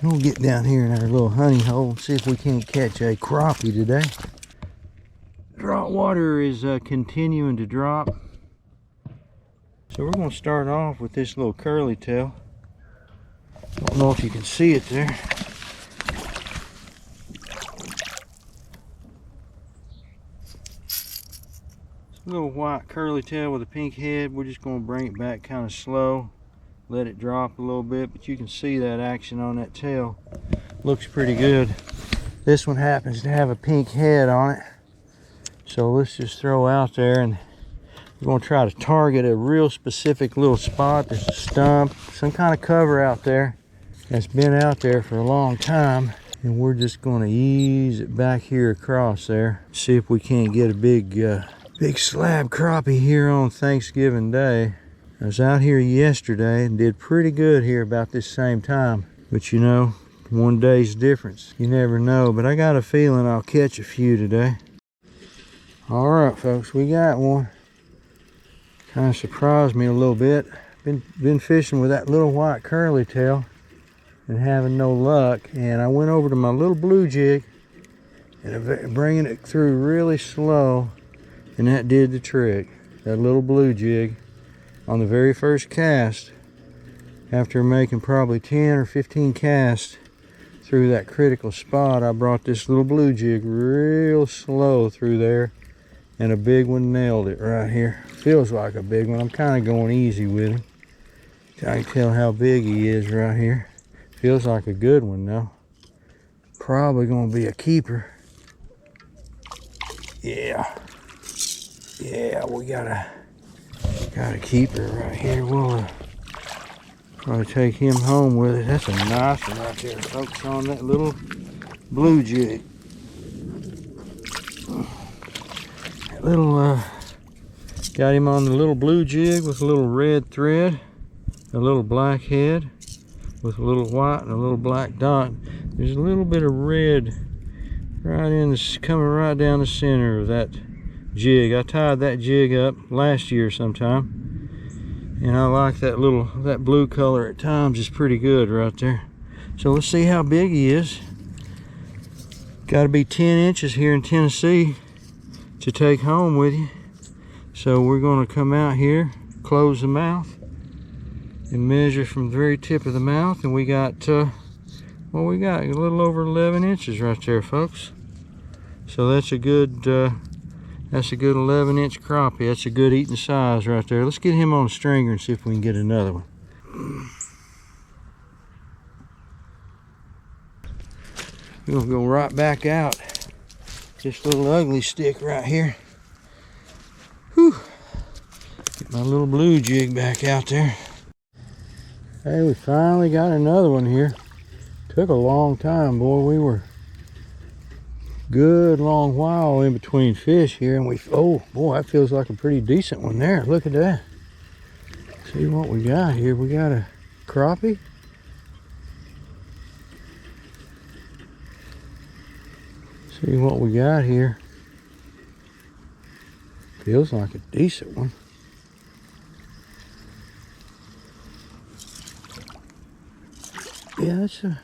We'll get down here in our little honey hole and see if we can't catch a crappie today. Drop water is continuing to drop. So we're going to start off with this little curly tail. Don't know if you can see it there. It's a little white curly tail with a pink head. We're just going to bring it back kind of slow. Let it drop a little bit, but you can see that action on that tail. Looks pretty good. This one happens to have a pink head on it. So let's just throw out there, and we're going to try to target a real specific little spot. There's a stump, some kind of cover out there that's been out there for a long time. And we're just going to ease it back here across there. See if we can't get a big slab crappie here on Thanksgiving Day. I was out here yesterday and did pretty good here about this same time. But you know, one day's difference. You never know, but I got a feeling I'll catch a few today. All right, folks, we got one. Kind of surprised me a little bit. Been fishing with that little white curly tail and having no luck. And I went over to my little blue jig and bringing it through really slow, and that did the trick. That little blue jig. On the very first cast, after making probably 10 or 15 casts through that critical spot, I brought this little blue jig real slow through there, and a big one nailed it right here. Feels like a big one. I'm kind of going easy with him. I can tell how big he is right here. Feels like a good one though. Probably going to be a keeper. Yeah, we got a keeper right here. We'll probably take him home with it. That's a nice one right there, folks, on that little blue jig. That little, got him on the little blue jig with a little red thread, a little black head with a little white and a little black dot. There's a little bit of red right in this, coming right down the center of that jig. I tied that jig up last year sometime, and I like that blue color at times is pretty good right there. So let's see how big he is. Got to be 10 inches here in Tennessee to take home with you. So we're going to come out here, close the mouth, and measure from the very tip of the mouth, and we got well, we got a little over 11 inches right there, folks. So that's a good 11-inch crappie. That's a good eating size right there. Let's get him on a stringer and see if we can get another one. We're gonna go right back out. This little ugly stick right here. Whew. Get my little blue jig back out there. Hey, we finally got another one here. Took a long time, boy. We were good long while in between fish here, and oh boy, that feels like a pretty decent one there. Look at that. See what we got here. We got a crappie. See what we got here. Feels like a decent one. Yeah, it's a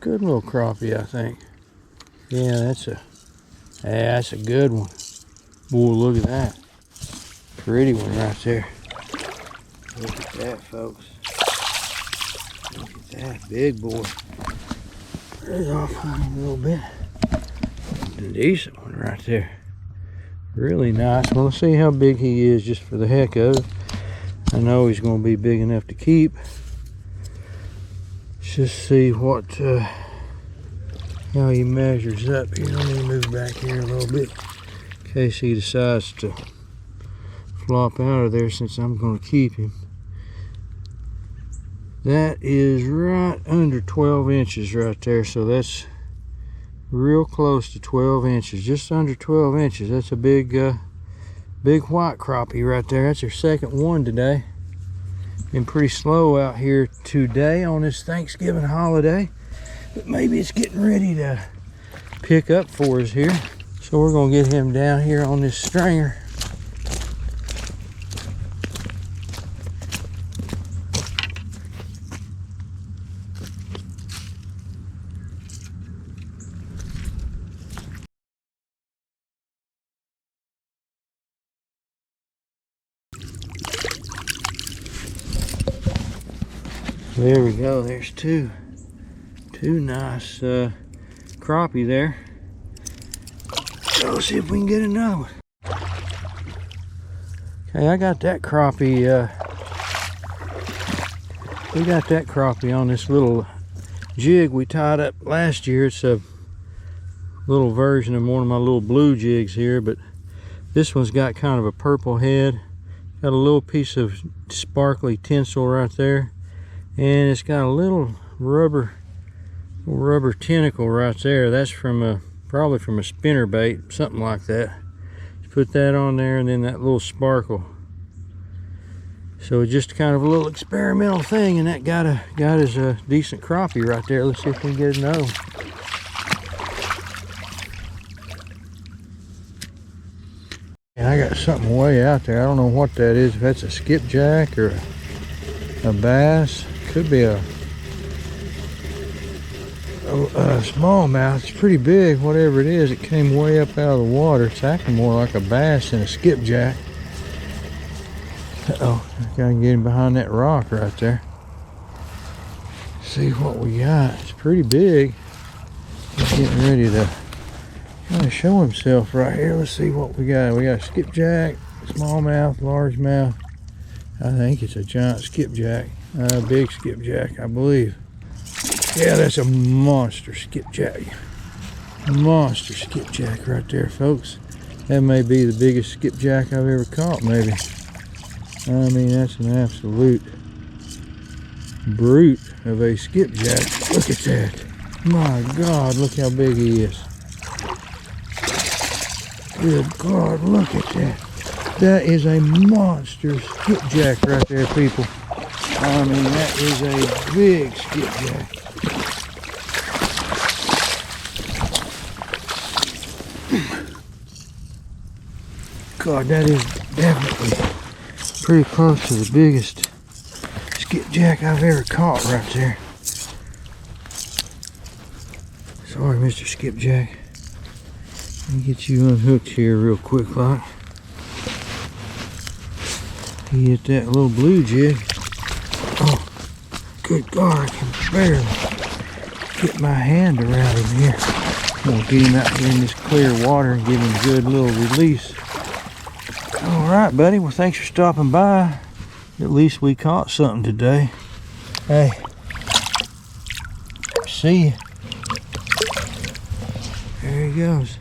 good little crappie, I think. Yeah, that's a good one. Boy, look at that. Pretty one right there. Look at that, folks. Look at that big boy. There's off on him a little bit. A decent one right there. Really nice. Well, let's see how big he is just for the heck of it. I know he's going to be big enough to keep. Let's just see what how he measures up here. Let me move back here a little bit in case he decides to flop out of there, since I'm going to keep him. That is right under 12 inches right there, so that's real close to 12 inches, just under 12 inches. That's a big white crappie right there. That's our second one today. Been pretty slow out here today on this Thanksgiving holiday, but maybe it's getting ready to pick up for us here. So we're gonna get him down here on this stringer. There we go. There's two nice crappie there. So let's see if we can get another one. Okay, I got that crappie. We got that crappie on this little jig we tied up last year. It's a little version of one of my little blue jigs here, but this one's got kind of a purple head. Got a little piece of sparkly tinsel right there, and it's got a little rubber tentacle right there. That's from probably from a spinner bait, something like that. Just put that on there, and then that little sparkle. So it's just kind of a little experimental thing, and that got us a decent crappie right there. Let's see if we can get another one. And I got something way out there. I don't know what that is. If that's a skipjack or a bass, could be a smallmouth. It's pretty big. Whatever it is, it came way up out of the water. It's acting more like a bass than a skipjack. Uh-oh, I gotta get him behind that rock right there. See what we got. It's pretty big. He's getting ready to kind of show himself right here. Let's see what we got. We got a skipjack, smallmouth, largemouth. I think it's a giant skipjack, a big skipjack, I believe. Yeah, that's a monster skipjack. Monster skipjack right there, folks. That may be the biggest skipjack I've ever caught, maybe. I mean, that's an absolute brute of a skipjack. Look at that. My God, look how big he is. Good God, look at that. That is a monster skipjack right there, people. I mean, that is a big skipjack. God, that is definitely pretty close to the biggest skipjack I've ever caught right there. Sorry, Mr. Skipjack. Let me get you unhooked here real quick, like. You hit that little blue jig. Oh, good God, I can barely get my hand around him here. I'm gonna get him out here in this clear water and give him a good little release. All right, buddy. Well, thanks for stopping by. At least we caught something today. Hey, see you. There he goes.